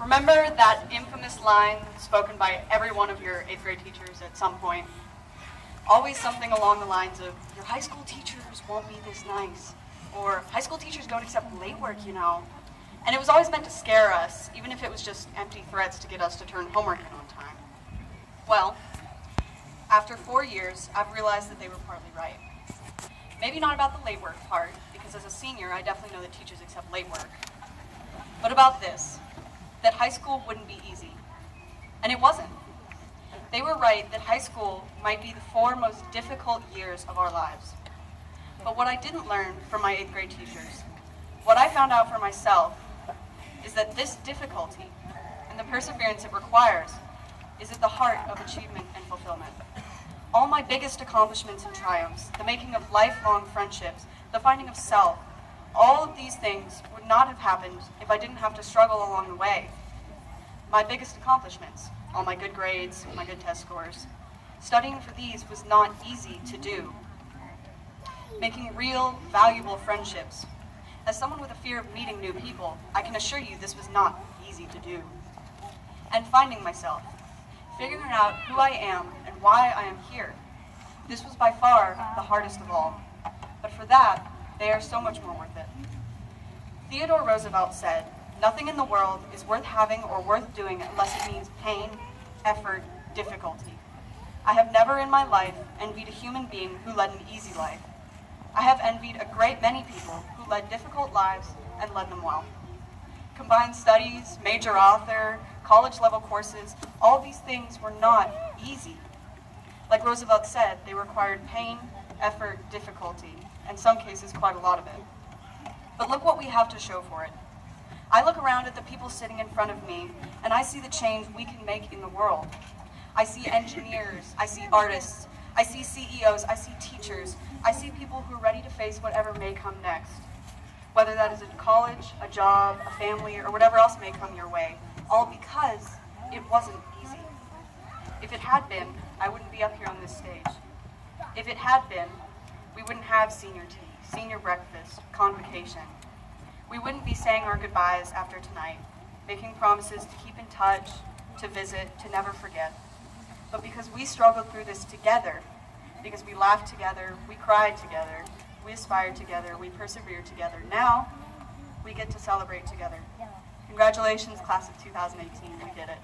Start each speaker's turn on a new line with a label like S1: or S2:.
S1: Remember that infamous line spoken by every one of your 8th grade teachers at some point? Always something along the lines of, your high school teachers won't be this nice, or high school teachers don't accept late work, you know. And it was always meant to scare us, even if it was just empty threats to get us to turn homework in on time. Well, after 4 years, I've realized that they were partly right. Maybe not about the late work part, because as a senior, I definitely know that teachers accept late work. But about this, that high school wouldn't be easy. And it wasn't. They were right that high school might be the 4 most difficult years of our lives. But what I didn't learn from my 8th grade teachers, what I found out for myself, is that this difficulty and the perseverance it requires is at the heart of achievement and fulfillment. All my biggest accomplishments and triumphs, the making of lifelong friendships, the finding of self, all of these things would not have happened if I didn't have to struggle along the way. My biggest accomplishments, all my good grades, my good test scores, studying for these was not easy to do. Making real, valuable friendships. As someone with a fear of meeting new people, I can assure you this was not easy to do. And finding myself, figuring out who I am and why I am here. This was by far the hardest of all. But for that, they are so much more worth it. Theodore Roosevelt said, "Nothing in the world is worth having or worth doing unless it means pain, effort, difficulty." I have never in my life envied a human being who led an easy life. I have envied a great many people who led difficult lives and led them well. Combined studies, major author, college-level courses, all these things were not easy. Like Roosevelt said, they required pain, effort, difficulty, in some cases quite a lot of it. But look what we have to show for it. I look around at the people sitting in front of me, and I see the change we can make in the world. I see engineers, I see artists, I see CEOs, I see teachers, I see people who are ready to face whatever may come next. Whether that is a college, a job, a family, or whatever else may come your way, all because it wasn't easy. If it had been, I wouldn't be up here on this stage. If it had been, we wouldn't have senior tea, senior breakfast, convocation. We wouldn't be saying our goodbyes after tonight, making promises to keep in touch, to visit, to never forget. But because we struggled through this together, because we laughed together, we cried together, we aspired together, we persevered together, now we get to celebrate together. Congratulations, class of 2018, we did it.